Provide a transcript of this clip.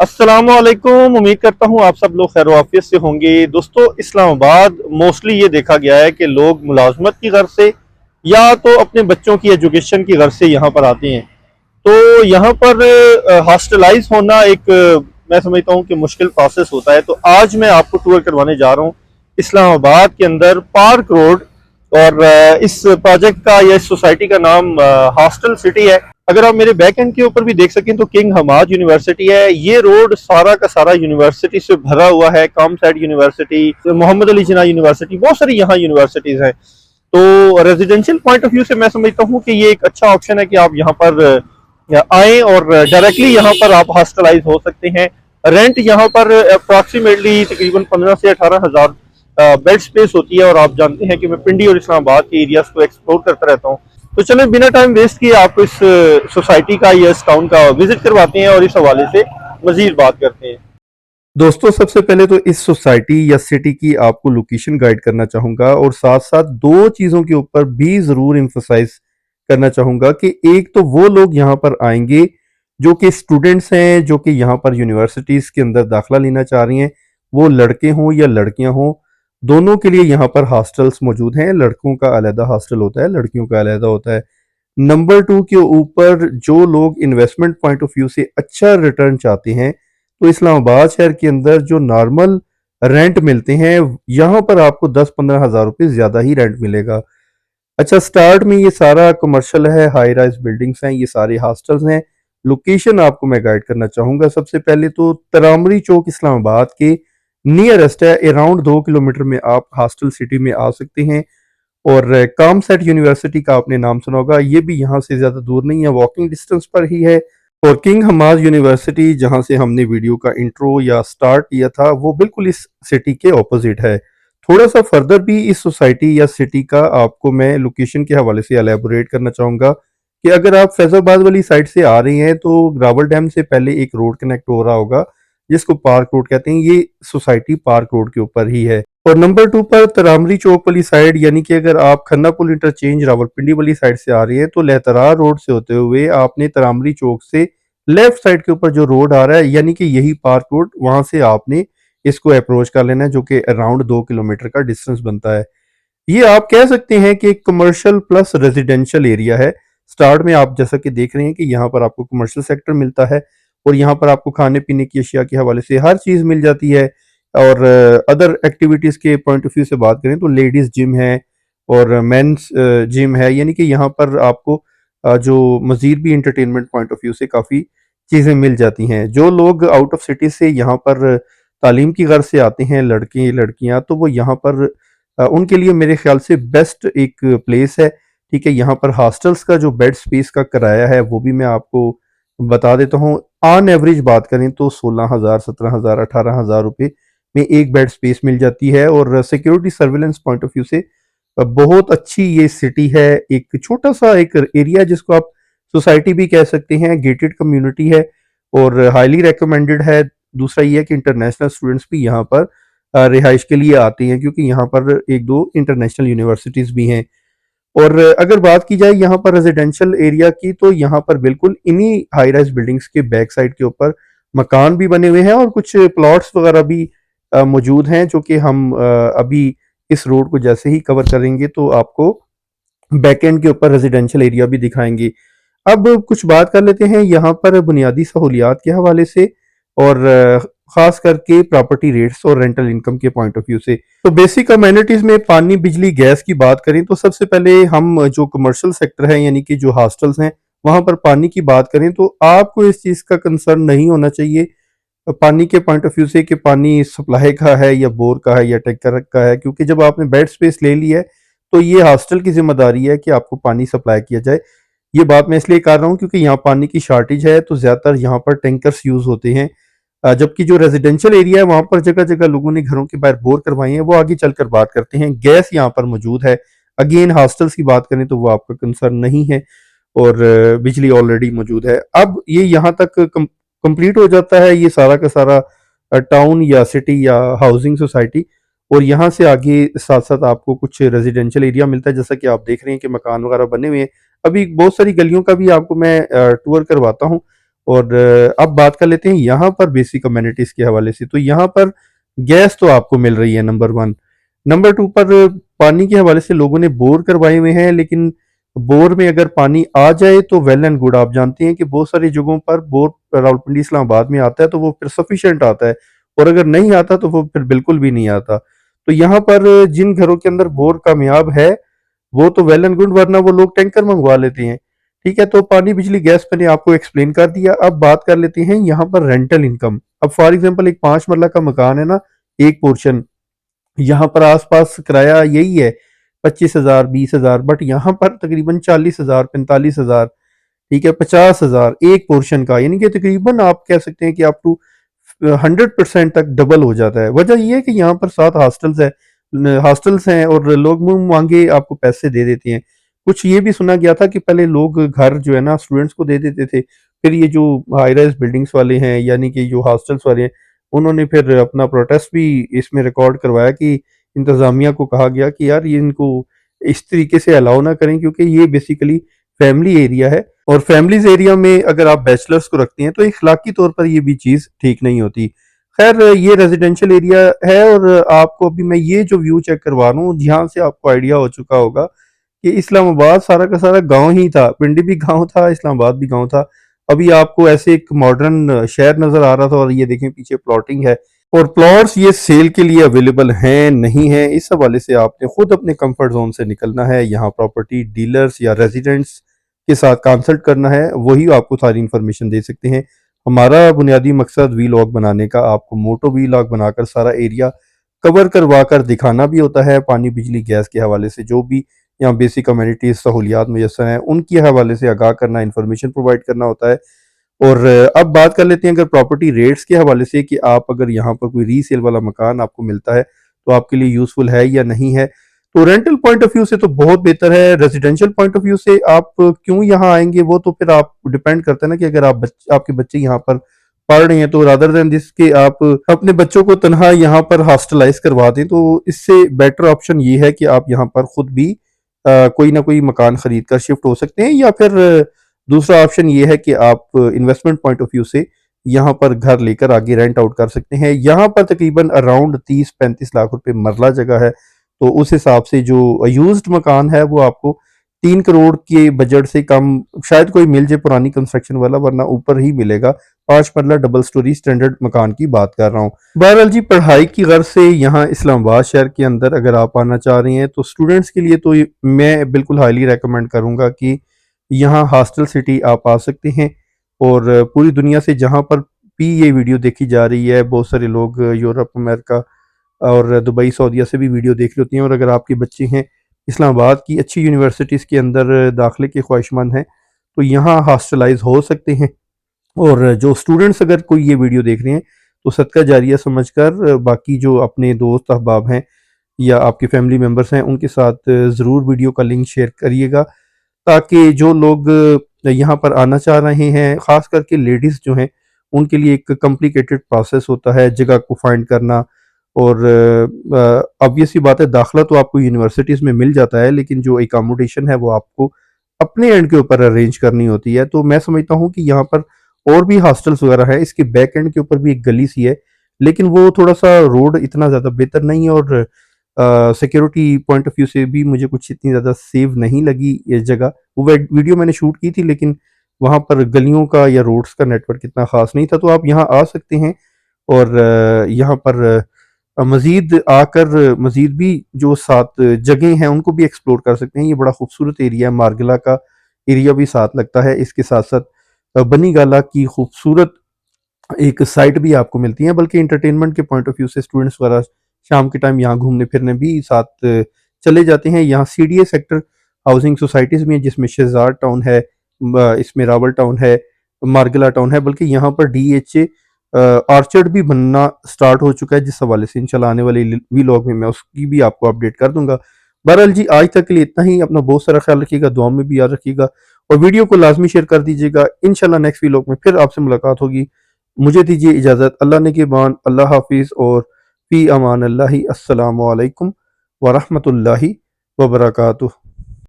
अस्सलामुअलैकुम। उम्मीद करता हूँ आप सब लोग खैर वाफियत से होंगे। दोस्तों, इस्लामाबाद मोस्टली ये देखा गया है कि लोग मुलाजमत की गर्ज से या तो अपने बच्चों की एजुकेशन की गर्ज से यहाँ पर आते हैं। तो यहाँ पर हॉस्टलाइज होना एक मैं समझता हूँ कि मुश्किल प्रोसेस होता है। तो आज मैं आपको टूर करवाने जा रहा हूँ इस्लामाबाद के अंदर पार्क रोड। और इस प्रोजेक्ट का या इस सोसाइटी का नाम हॉस्टल सिटी है। अगर आप मेरे बैक एंड के ऊपर भी देख सकें तो किंग हमाद यूनिवर्सिटी है। ये रोड सारा का सारा यूनिवर्सिटी से भरा हुआ है। कॉमसाइड यूनिवर्सिटी, मोहम्मद अली जिन्ना यूनिवर्सिटी, बहुत सारी यहाँ यूनिवर्सिटीज हैं। तो रेजिडेंशियल पॉइंट ऑफ व्यू से मैं समझता हूँ कि ये एक अच्छा ऑप्शन है कि आप यहाँ पर आए और डायरेक्टली यहाँ पर आप हॉस्टलाइज हो सकते हैं। रेंट यहाँ पर अप्रॉक्सीमेटली तकरीबन 15 से 18 हज़ार बेड स्पेस होती है। और आप जानते हैं कि मैं पिंडी और इस्लामाबाद के एरियाज को एक्सप्लोर करता रहता हूँ। तो चले बिना टाइम वेस्ट किए आपको इस सोसाइटी का या इस टाउन का विजिट करवाते हैं और इस हवाले से मजीद बात करते हैं। दोस्तों, सबसे पहले तो इस सोसाइटी या सिटी की आपको लोकेशन गाइड करना चाहूँगा और साथ-साथ 2 चीज़ों के ऊपर भी ज़रूर एम्फसाइज़ करना चाहूँगा कि एक तो वो लोग यहाँ पर आएँगे जो कि स्टूडेंट्स हैं, जो कि यहाँ पर यूनिवर्सिटीज़ के अंदर दाखिला लेना चाह रही हैं, वो लड़के हों या लड़कियाँ हों, दोनों के लिए यहाँ पर हॉस्टल्स मौजूद हैं। लड़कों का अलग हॉस्टल होता है, लड़कियों का अलग होता है। नंबर 2 के ऊपर जो लोग इन्वेस्टमेंट पॉइंट ऑफ व्यू से अच्छा रिटर्न चाहते हैं, तो इस्लामाबाद शहर के अंदर जो नॉर्मल रेंट मिलते हैं, यहाँ पर आपको 10-15 हज़ार रुपये ज़्यादा ही रेंट मिलेगा। अच्छा, स्टार्ट में ये सारा कमर्शियल है, हाई राइज़ बिल्डिंग्स हैं, ये सारे हॉस्टल्स हैं। लोकेशन आपको मैं गाइड करना चाहूँगा। सबसे पहले तो तरामरी चौक इस्लामाबाद के नियरेस्ट है, अराउंड 2 किलोमीटर में आप हॉस्टल सिटी में आ सकते हैं। और कामसेट यूनिवर्सिटी का आपने नाम सुना होगा, ये भी यहाँ से ज़्यादा दूर नहीं है, वॉकिंग डिस्टेंस पर ही है। और किंग हमाद यूनिवर्सिटी जहाँ से हमने वीडियो का इंट्रो या स्टार्ट किया था, वो बिल्कुल इस सिटी के ऑपोजिट है। थोड़ा सा फर्दर भी इस सोसाइटी या सिटी का आपको मैं लोकेशन के हवाले से एलैबोरेट करना चाहूँगा कि अगर आप फैज़ाबाद वाली साइड से आ रहे हैं तो ग्रावल डैम से पहले एक रोड कनेक्ट हो रहा होगा जिसको पार्क रोड कहते हैं। ये सोसाइटी पार्क रोड के ऊपर ही है। और नंबर 2 पर तरामरी चौक वाली साइड, यानी कि अगर आप खन्ना पुल इंटरचेंज रावलपिंडी वाली साइड से आ रही है तो लहतरार रोड से होते हुए आपने तरामरी चौक से लेफ्ट साइड के ऊपर जो रोड आ रहा है, यानी कि यही पार्क रोड, वहां से आपने इसको अप्रोच कर लेना है, जो कि अराउंड 2 किलोमीटर का डिस्टेंस बनता है। ये आप कह सकते हैं कि कमर्शियल प्लस रेजिडेंशियल एरिया है। स्टार्ट में आप जैसा कि देख रहे हैं कि यहाँ पर आपको कमर्शियल सेक्टर मिलता है और यहाँ पर आपको खाने पीने की अशिया के हवाले से हर चीज़ मिल जाती है। और अदर एक्टिविटीज़ के पॉइंट ऑफ व्यू से बात करें तो लेडीज़ जिम है और मेंस जिम है, यानी कि यहाँ पर आपको जो मज़ीद भी एंटरटेनमेंट पॉइंट ऑफ व्यू से काफ़ी चीज़ें मिल जाती हैं। जो लोग आउट ऑफ सिटी से यहाँ पर तालीम की गर्ज से आते हैं, लड़के लड़कियाँ, तो वो यहाँ पर उनके लिए मेरे ख्याल से बेस्ट एक प्लेस है। ठीक है, यहाँ पर हॉस्टल्स का जो बेड स्पेस का किराया है वो भी मैं आपको बता देता हूँ। ऑन एवरेज बात करें तो 16,000, 17,000, 18,000 रुपये में एक बेड स्पेस मिल जाती है। और security surveillance point of view से बहुत अच्छी ये सिटी है। एक छोटा सा एक एरिया जिसको आप सोसाइटी भी कह सकते हैं, गेटेड कम्युनिटी है और हाईली रिकमेंडेड है। दूसरा ये है कि इंटरनेशनल स्टूडेंट्स भी यहाँ पर रिहाइश के लिए आते हैं, क्योंकि यहाँ पर एक दो इंटरनेशनल यूनिवर्सिटीज़ भी हैं। और अगर बात की जाए यहाँ पर रेजिडेंशियल एरिया की, तो यहाँ पर बिल्कुल इन्हीं हाई राइज बिल्डिंग्स के बैक साइड के ऊपर मकान भी बने हुए हैं और कुछ प्लॉट्स वगैरह भी मौजूद हैं, जो कि हम अभी इस रोड को जैसे ही कवर करेंगे तो आपको बैक एंड के ऊपर रेजिडेंशियल एरिया भी दिखाएंगे। अब कुछ बात कर लेते हैं यहाँ पर बुनियादी सहूलियात के हवाले से और खास करके प्रॉपर्टी रेट्स और रेंटल इनकम के पॉइंट ऑफ व्यू से। तो बेसिक अमेनिटीज में पानी, बिजली, गैस की बात करें तो सबसे पहले हम जो कमर्शियल सेक्टर है, यानी कि जो हॉस्टल्स हैं, वहां पर पानी की बात करें तो आपको इस चीज़ का कंसर्न नहीं होना चाहिए पानी के पॉइंट ऑफ व्यू से कि पानी सप्लाई का है या बोर का है या टैंकर का है, क्योंकि जब आपने बेड स्पेस ले ली है तो ये हॉस्टल की जिम्मेदारी है कि आपको पानी सप्लाई किया जाए। ये बात मैं इसलिए कर रहा हूँ क्योंकि यहाँ पानी की शॉर्टेज है, तो ज़्यादातर यहाँ पर टैंकर्स यूज़ होते हैं। जबकि जो रेजिडेंशियल एरिया है वहाँ पर जगह जगह लोगों ने घरों के बाहर बोर करवाए हैं, वो आगे चलकर बात करते हैं। गैस यहाँ पर मौजूद है। अगेन हॉस्टल्स की बात करें तो वो आपका कंसर्न नहीं है और बिजली ऑलरेडी मौजूद है। अब ये यहाँ तक कंप्लीट हो जाता है ये सारा का सारा टाउन या सिटी या हाउसिंग सोसाइटी। और यहाँ से आगे साथ साथ आपको कुछ रेजिडेंशियल एरिया मिलता है, जैसा कि आप देख रहे हैं कि मकान वगैरह बने हुए हैं। अभी बहुत सारी गलियों का भी आपको मैं टूर करवाता हूँ और अब बात कर लेते हैं यहाँ पर बेसिक कम्युनिटीज़ के हवाले से। तो यहाँ पर गैस तो आपको मिल रही है नंबर 1। नंबर 2 पर पानी के हवाले से लोगों ने बोर करवाए हुए हैं, लेकिन बोर में अगर पानी आ जाए तो वेल एंड गुड। आप जानते हैं कि बहुत सारी जगहों पर बोर रावलपिंडी इस्लामाबाद में आता है तो वो फिर सफिशिएंट आता है, और अगर नहीं आता तो वो फिर बिल्कुल भी नहीं आता। तो यहाँ पर जिन घरों के अंदर बोर कामयाब है वो तो वेल एंड गुड, वरना वो लोग टैंकर मंगवा लेते हैं। ठीक है, तो पानी बिजली गैस मैंने आपको एक्सप्लेन कर दिया। अब बात कर लेते हैं यहाँ पर रेंटल इनकम। अब फॉर एग्जांपल एक 5 मरला का मकान है ना, एक पोर्शन, यहाँ पर आसपास किराया यही है 25,000 20,000, बट यहाँ पर तकरीबन 40,000 45,000, ठीक है, 50,000 एक पोर्शन का, यानी कि तकरीबन आप कह सकते हैं कि अप टू 100% तक डबल हो जाता है। वजह यह है कि यहाँ पर 7 हॉस्टल्स हैं और लोग मुंह मांगे आपको पैसे दे देते हैं। कुछ ये भी सुना गया था कि पहले लोग घर जो है ना स्टूडेंट्स को दे देते थे, फिर ये जो हाई राइज बिल्डिंग्स वाले हैं यानी कि जो हॉस्टल्स वाले हैं, उन्होंने फिर अपना प्रोटेस्ट भी इसमें रिकॉर्ड करवाया कि इंतज़ामिया को कहा गया कि यार ये इनको इस तरीके से अलाउ ना करें, क्योंकि ये बेसिकली फैमिली एरिया है, और फैमिलीज एरिया में अगर आप बैचलर्स को रखते हैं तो इखलाकी तौर पर ये भी चीज़ ठीक नहीं होती। खैर ये रेजिडेंशियल एरिया है, और आपको अभी मैं ये जो व्यू चेक करवा रहा हूँ, यहाँ से आपको आइडिया हो चुका होगा कि इस्लामाबाद सारा का सारा गांव ही था। पिंडी भी गांव था, इस्लामाबाद भी गांव था। अभी आपको ऐसे एक मॉडर्न शहर नजर आ रहा था, और ये देखें पीछे प्लॉटिंग है, और प्लॉट्स ये सेल के लिए अवेलेबल हैं नहीं है, इस हवाले से आपने खुद अपने कंफर्ट जोन से निकलना है। यहाँ प्रॉपर्टी डीलर्स या रेजिडेंट्स के साथ कंसल्ट करना है, वही आपको सारी इन्फॉर्मेशन दे सकते हैं। हमारा बुनियादी मकसद वीलॉग बनाने का, आपको मोटो वीलॉग बनाकर सारा एरिया कवर करवा कर दिखाना भी होता है। पानी बिजली गैस के हवाले से जो भी यहाँ बेसिक कम्युनिटीज सहूलियात मैसर हैं उनके हवाले से आगाह करना, इन्फॉर्मेशन प्रोवाइड करना होता है। और अब बात कर लेते हैं अगर प्रॉपर्टी रेट्स के हवाले से, कि आप अगर यहाँ पर कोई रीसेल वाला मकान आपको मिलता है तो आपके लिए यूजफुल है या नहीं है। तो रेंटल पॉइंट ऑफ व्यू से तो बहुत बेहतर है। रेजिडेंशियल पॉइंट ऑफ व्यू से आप क्यों यहाँ आएंगे वो तो फिर आप डिपेंड करता है ना, कि अगर आपके बच्चे यहाँ पर पढ़ रहे हैं तो रादर देन दिस के आप अपने बच्चों को तनहा यहाँ पर हॉस्टलाइज करवा दें, तो इससे बेटर ऑप्शन ये है कि आप यहाँ पर खुद भी कोई ना कोई मकान खरीद कर शिफ्ट हो सकते हैं, या फिर दूसरा ऑप्शन ये है कि आप इन्वेस्टमेंट पॉइंट ऑफ व्यू से यहाँ पर घर लेकर आगे रेंट आउट कर सकते हैं। यहाँ पर तकरीबन अराउंड 30-35 लाख रुपए मरला जगह है, तो उस हिसाब से जो यूज्ड मकान है वो आपको 3 करोड़ के बजट से कम शायद कोई मिल जाए पुरानी कंस्ट्रक्शन वाला, वरना ऊपर ही मिलेगा। 5 मरला डबल स्टोरी स्टैंडर्ड मकान की बात कर रहा हूँ। बहरहाल जी, पढ़ाई की गर्ज से यहाँ इस्लामाबाद शहर के अंदर अगर आप आना चाह रहे हैं तो स्टूडेंट्स के लिए तो मैं बिल्कुल हाईली रेकमेंड करूँगा कि यहाँ हॉस्टल सिटी आप आ सकते हैं। और पूरी दुनिया से जहाँ पर भी ये वीडियो देखी जा रही है, बहुत सारे लोग यूरोप, अमेरिका और दुबई, सऊदीया से भी वीडियो देख रहे होती हैं, और अगर आपके बच्चे हैं इस्लामाबाद की अच्छी यूनिवर्सिटीज़ के अंदर दाखिले के ख्वाहिशमंद हैं तो यहाँ हॉस्टलाइज हो सकते हैं। और जो स्टूडेंट्स अगर कोई ये वीडियो देख रहे हैं तो सदका जारिया समझकर बाकी जो अपने दोस्त अहबाब हैं या आपके फैमिली मेम्बर्स हैं उनके साथ ज़रूर वीडियो का लिंक शेयर करिएगा, ताकि जो लोग यहाँ पर आना चाह रहे हैं, ख़ास करके लेडीज़ जो हैं, उनके लिए एक कॉम्प्लिकेटेड प्रोसेस होता है जगह को फाइंड करना। और ऑब्वियस सी बात है, दाखिला तो आपको यूनिवर्सिटीज़ में मिल जाता है, लेकिन जो एकोमोडेशन है वो आपको अपने एंड के ऊपर अरेंज करनी होती है। तो मैं समझता हूँ कि यहाँ पर और भी हॉस्टल्स वगैरह है, इसके बैक एंड के ऊपर भी एक गली सी है, लेकिन वो थोड़ा सा रोड इतना ज़्यादा बेहतर नहीं है, और सिक्योरिटी पॉइंट ऑफ व्यू से भी मुझे कुछ इतनी ज़्यादा सेव नहीं लगी ये जगह। वो वीडियो मैंने शूट की थी, लेकिन वहाँ पर गलियों का या रोड्स का नेटवर्क इतना ख़ास नहीं था। तो आप यहाँ आ सकते हैं, और यहाँ पर मज़ीद आकर मज़ीद भी जो 7 जगह हैं उनको भी एक्सप्लोर कर सकते हैं। ये बड़ा खूबसूरत एरिया है, मारगला का एरिया भी साथ लगता है। इसके साथ साथ बनी गाला की खूबसूरत एक साइट भी आपको मिलती है, बल्कि एंटरटेनमेंट के पॉइंट ऑफ व्यू से स्टूडेंट्स वगैरह शाम के टाइम यहाँ घूमने फिरने भी साथ चले जाते हैं। यहाँ सीडीए सेक्टर हाउसिंग सोसाइटीज़ भी हैं, जिसमें शहजाद टाउन है, इसमें रावल टाउन है, मारगला टाउन है, बल्कि यहाँ पर डीएचए ऑर्चर्ड भी बनना स्टार्ट हो चुका है, जिस हवाले से इंशाल्लाह आने वाले वीलॉग में मैं उसकी भी आपको अपडेट कर दूंगा। बहरहाल जी, आज तक के लिए इतना ही। अपना बहुत सारा ख्याल रखिएगा, दुआ में भी याद रखिएगा, और वीडियो को लाजमी शेयर कर दीजिएगा। इंशाल्लाह नेक्स्ट वीलॉग में फिर आपसे मुलाकात होगी। मुझे दीजिए इजाज़त। अल्लाह ने के बान, अल्लाह हाफिज़, और फ़ी अमान अल्लाहि। अस्सलामु अलैकुम व रहमतुल्लाहि व बरकातुहू।